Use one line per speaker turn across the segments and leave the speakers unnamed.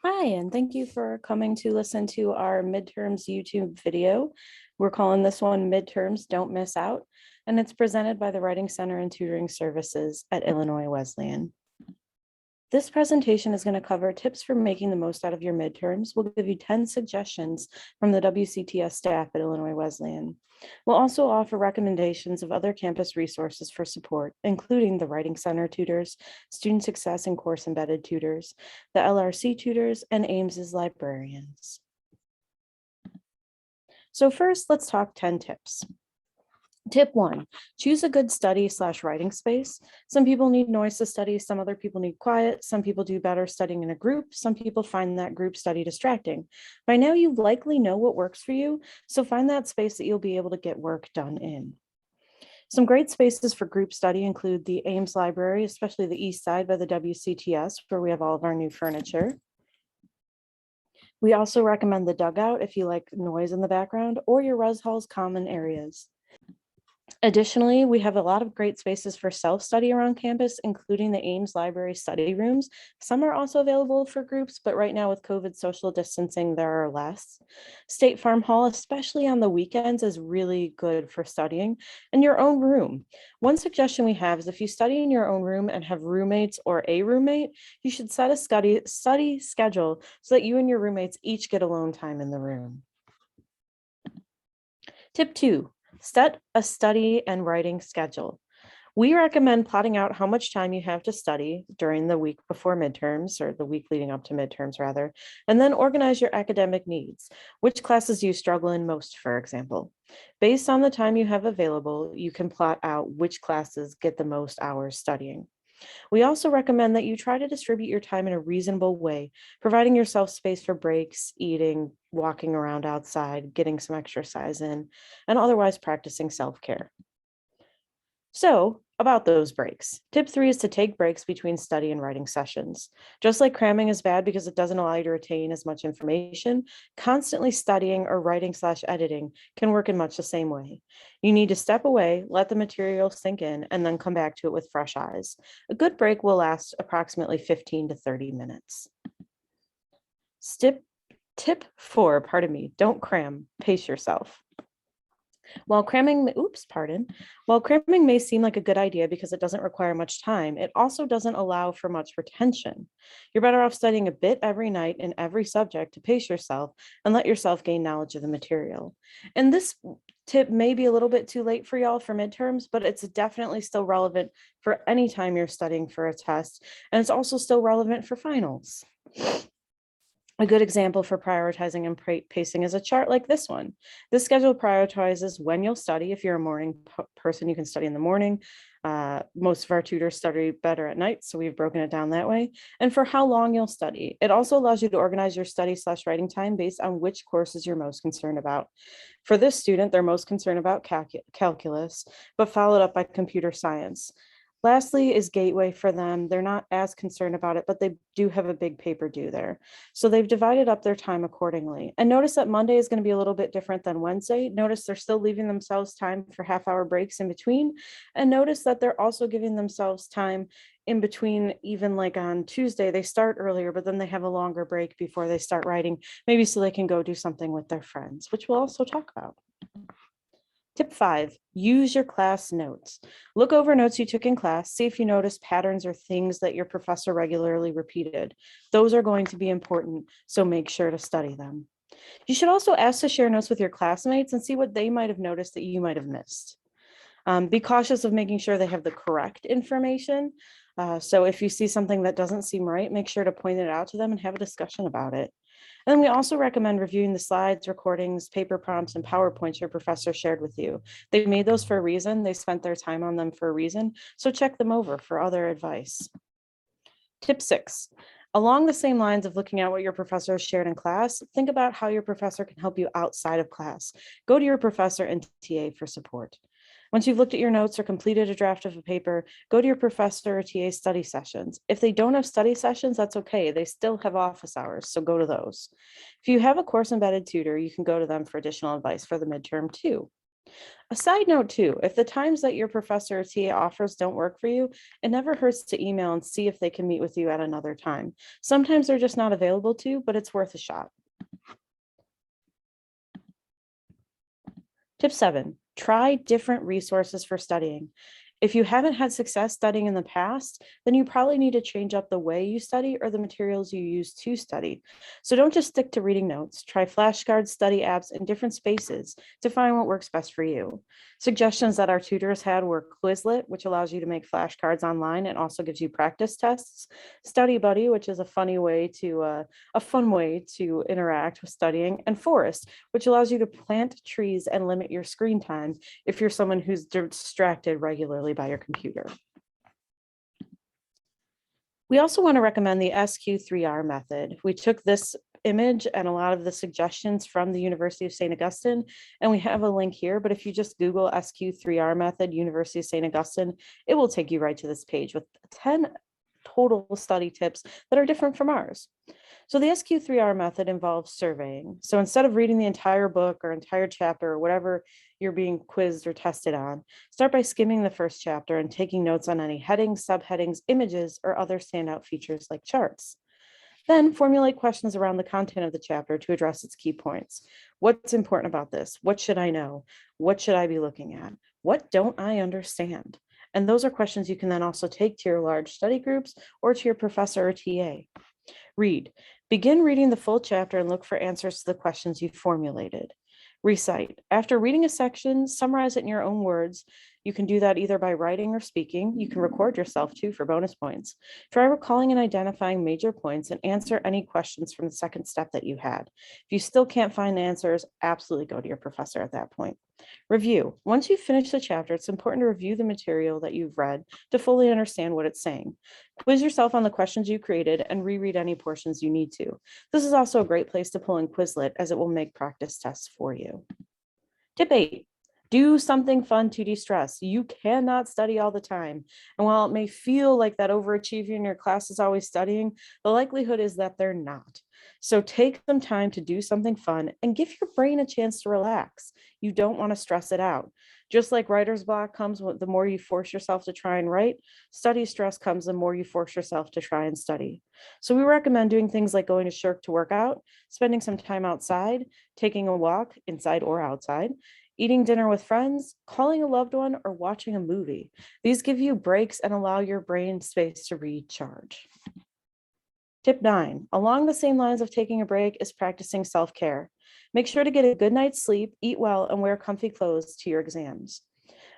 Hi, and thank you for coming to listen to our midterms YouTube video. We're calling this one Midterms Don't Miss Out, and it's presented by the Writing Center and Tutoring Services at Illinois Wesleyan. This presentation is going to cover tips for making the most out of your midterms. We'll give you 10 suggestions from the WCTS staff at Illinois Wesleyan. We'll also offer recommendations of other campus resources for support, including the Writing Center tutors, Student Success and Course Embedded tutors, the LRC tutors, and Ames's librarians. So first, let's talk 10 tips. Tip 1, choose a good study/writing space. Some people need noise to study, some other people need quiet, some people do better studying in a group, some people find that group study distracting. By now, you likely know what works for you, so find that space that you'll be able to get work done in. Some great spaces for group study include the Ames Library, especially the east side by the WCTS, where we have all of our new furniture. We also recommend the dugout if you like noise in the background, or your res hall's common areas. Additionally, we have a lot of great spaces for self-study around campus, including the Ames Library study rooms. Some are also available for groups, but right now with COVID social distancing, there are less. State Farm Hall, especially on the weekends, is really good for studying. And your own room. One suggestion we have is if you study in your own room and have roommates or a roommate, you should set a study schedule so that you and your roommates each get alone time in the room. Tip 2. Set a study and writing schedule. We recommend plotting out how much time you have to study during the week before midterms, or the week leading up to midterms rather, and then organize your academic needs. Which classes do you struggle in most, for example? Based on the time you have available, you can plot out which classes get the most hours studying. We also recommend that you try to distribute your time in a reasonable way, providing yourself space for breaks, eating, walking around outside, getting some exercise in, and otherwise practicing self-care. So, about those breaks. Tip 3 is to take breaks between study and writing sessions. Just like cramming is bad because it doesn't allow you to retain as much information, constantly studying or writing/editing can work in much the same way. You need to step away, let the material sink in, and then come back to it with fresh eyes. A good break will last approximately 15 to 30 minutes. Tip 4, don't cram, pace yourself. While cramming may seem like a good idea because it doesn't require much time, it also doesn't allow for much retention. You're better off studying a bit every night in every subject to pace yourself and let yourself gain knowledge of the material. And this tip may be a little bit too late for y'all for midterms, but it's definitely still relevant for any time you're studying for a test. And it's also still relevant for finals. A good example for prioritizing and pacing is a chart like this one. This schedule prioritizes when you'll study. If you're a morning person, you can study in the morning. Most of our tutors study better at night, so we've broken it down that way. And for how long you'll study. It also allows you to organize your study/writing time based on which courses you're most concerned about. For this student, they're most concerned about calculus, but followed up by computer science. Lastly is Gateway for them. They're not as concerned about it, but they do have a big paper due there. So they've divided up their time accordingly. And notice that Monday is going to be a little bit different than Wednesday. Notice they're still leaving themselves time for half-hour breaks in between. And notice that they're also giving themselves time in between. Even like on Tuesday, they start earlier, but then they have a longer break before they start writing, maybe so they can go do something with their friends, which we'll also talk about. Tip 5, use your class notes. Look over notes you took in class, see if you notice patterns or things that your professor regularly repeated. Those are going to be important, so make sure to study them. You should also ask to share notes with your classmates and see what they might have noticed that you might have missed. Be cautious of making sure they have the correct information. So if you see something that doesn't seem right, make sure to point it out to them and have a discussion about it. And then we also recommend reviewing the slides, recordings, paper prompts, and PowerPoints your professor shared with you. They made those for a reason. They spent their time on them for a reason. So check them over for other advice. Tip 6, along the same lines of looking at what your professor shared in class, think about how your professor can help you outside of class. Go to your professor and TA for support. Once you've looked at your notes or completed a draft of a paper, go to your professor or TA study sessions. If they don't have study sessions, that's okay. They still have office hours, so go to those. If you have a course embedded tutor, you can go to them for additional advice for the midterm too. A side note too, if the times that your professor or TA offers don't work for you, it never hurts to email and see if they can meet with you at another time. Sometimes they're just not available to, but it's worth a shot. Tip 7, try different resources for studying. If you haven't had success studying in the past, then you probably need to change up the way you study or the materials you use to study. So don't just stick to reading notes. Try flashcards, study apps, and different spaces to find what works best for you. Suggestions that our tutors had were Quizlet, which allows you to make flashcards online and also gives you practice tests. Study Buddy, which is a fun way to interact with studying, and Forest, which allows you to plant trees and limit your screen time if you're someone who's distracted regularly by your computer. We also want to recommend the SQ3R method. We took this image and a lot of the suggestions from the University of St. Augustine, and we have a link here, but if you just Google SQ3R method, University of St. Augustine, it will take you right to this page with 10 total study tips that are different from ours. So the SQ3R method involves surveying. So instead of reading the entire book or entire chapter or whatever you're being quizzed or tested on, start by skimming the first chapter and taking notes on any headings, subheadings, images, or other standout features like charts. Then formulate questions around the content of the chapter to address its key points. What's important about this? What should I know? What should I be looking at? What don't I understand? And those are questions you can then also take to your large study groups or to your professor or TA. Read. Begin reading the full chapter and look for answers to the questions you formulated. Recite. After reading a section, summarize it in your own words. You can do that either by writing or speaking. You can record yourself too for bonus points. Try recalling and identifying major points and answer any questions from the second step that you had. If you still can't find answers, absolutely go to your professor at that point. Review. Once you've finished the chapter, it's important to review the material that you've read to fully understand what it's saying. Quiz yourself on the questions you created and reread any portions you need to. This is also a great place to pull in Quizlet as it will make practice tests for you. Tip 8. Do something fun to de-stress. You cannot study all the time. And while it may feel like that overachieving in your class is always studying, the likelihood is that they're not. So take some time to do something fun and give your brain a chance to relax. You don't want to stress it out. Just like writer's block comes the more you force yourself to try and write, study stress comes the more you force yourself to try and study. So we recommend doing things like going to Shirk to work out, spending some time outside, taking a walk inside or outside, eating dinner with friends, calling a loved one, or watching a movie. These give you breaks and allow your brain space to recharge. Tip 9, along the same lines of taking a break is practicing self-care. Make sure to get a good night's sleep, eat well, and wear comfy clothes to your exams.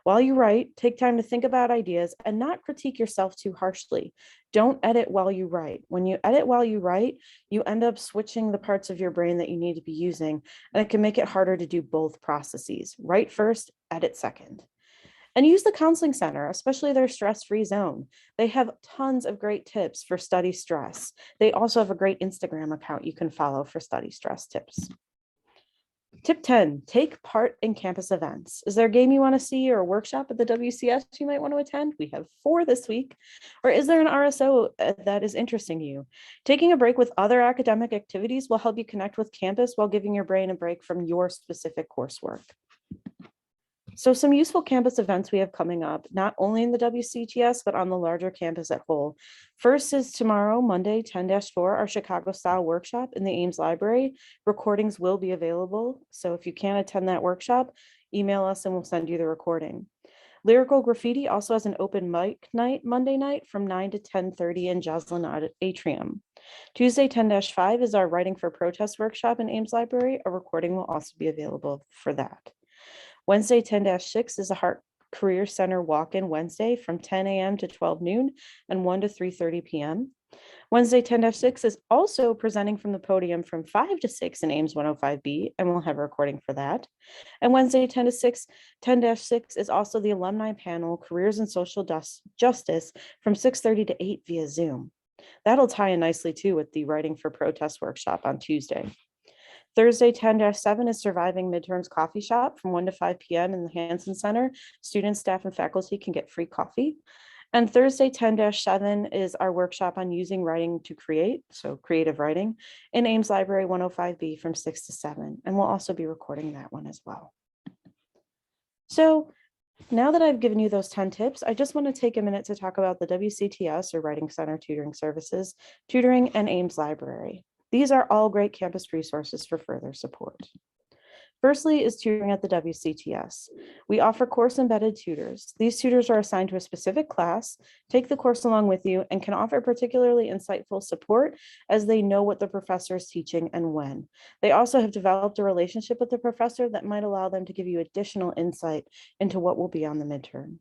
While you write, take time to think about ideas and not critique yourself too harshly. Don't edit while you write. When you edit while you write, you end up switching the parts of your brain that you need to be using, and it can make it harder to do both processes. Write first, edit second. And use the counseling center, especially their stress-free zone. They have tons of great tips for study stress. They also have a great Instagram account you can follow for study stress tips. Tip 10, take part in campus events. Is there a game you want to see or a workshop at the WCS you might want to attend? We have 4 this week. Or is there an RSO that is interesting you? Taking a break with other academic activities will help you connect with campus while giving your brain a break from your specific coursework. So some useful campus events we have coming up, not only in the WCTS, but on the larger campus at whole. First is tomorrow, Monday, 10-4, our Chicago style workshop in the Ames Library. Recordings will be available. So if you can't attend that workshop, email us and we'll send you the recording. Lyrical Graffiti also has an open mic night Monday night from 9 to 10:30 in Joslin Atrium. Tuesday, 10-5 is our Writing for Protest workshop in Ames Library. A recording will also be available for that. Wednesday, 10-6 is a Heart Career Center walk-in Wednesday from 10 a.m. to 12 noon and 1 to 3:30 p.m. Wednesday, 10-6 is also presenting from the podium from 5 to 6 in Ames 105B, and we'll have a recording for that. And Wednesday, 10-6 is also the alumni panel, Careers in Social Justice, from 6:30 to 8 via Zoom. That'll tie in nicely too with the Writing for Protest workshop on Tuesday. Thursday, 10-7 is Surviving Midterms Coffee Shop from 1 to 5 p.m. in the Hansen Center. Students, staff, and faculty can get free coffee. And Thursday, 10-7 is our workshop on using writing to create, so creative writing, in Ames Library 105B from 6 to 7. And we'll also be recording that one as well. So now that I've given you those 10 tips, I just want to take a minute to talk about the WCTS or Writing Center Tutoring Services, Tutoring, and Ames Library. These are all great campus resources for further support. Firstly is tutoring at the WCTS. We offer course-embedded tutors. These tutors are assigned to a specific class, take the course along with you, and can offer particularly insightful support as they know what the professor is teaching and when. They also have developed a relationship with the professor that might allow them to give you additional insight into what will be on the midterm.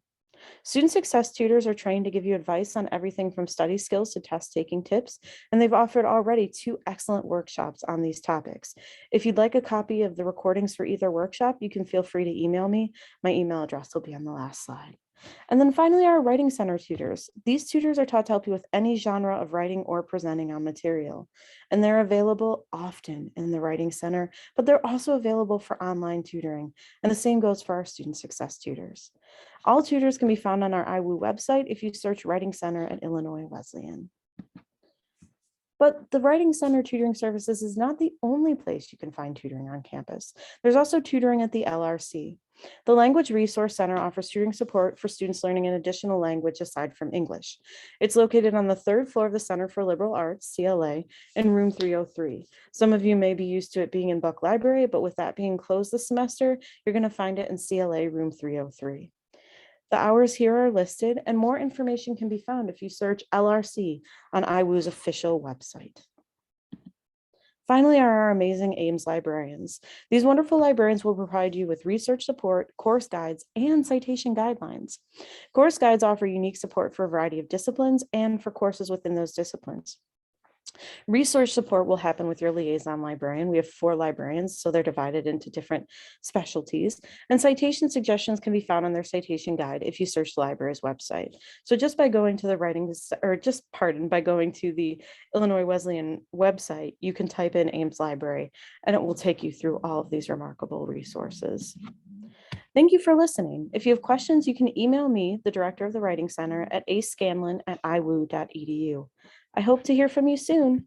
Student success tutors are trained to give you advice on everything from study skills to test taking tips, and they've offered already 2 excellent workshops on these topics. If you'd like a copy of the recordings for either workshop, you can feel free to email me. My email address will be on the last slide. And then finally, our Writing Center tutors. These tutors are taught to help you with any genre of writing or presenting on material. And they're available often in the Writing Center, but they're also available for online tutoring. And the same goes for our student success tutors. All tutors can be found on our IWU website if you search Writing Center at Illinois Wesleyan. But the Writing Center Tutoring Services is not the only place you can find tutoring on campus. There's also tutoring at the LRC. The Language Resource Center offers tutoring support for students learning an additional language aside from English. It's located on the 3rd floor of the Center for Liberal Arts, CLA, in room 303. Some of you may be used to it being in Buck Library, but with that being closed this semester, you're going to find it in CLA room 303. The hours here are listed, and more information can be found if you search LRC on IWU's official website. Finally are our amazing Ames librarians. These wonderful librarians will provide you with research support, course guides, and citation guidelines. Course guides offer unique support for a variety of disciplines and for courses within those disciplines. Resource support will happen with your liaison librarian. We have 4 librarians, so they're divided into different specialties. And citation suggestions can be found on their citation guide if you search the library's website. So just by going to by going to the Illinois Wesleyan website, you can type in Ames Library, and it will take you through all of these remarkable resources. Thank you for listening. If you have questions, you can email me, the director of the Writing Center, at ascanlon@iwu.edu. I hope to hear from you soon.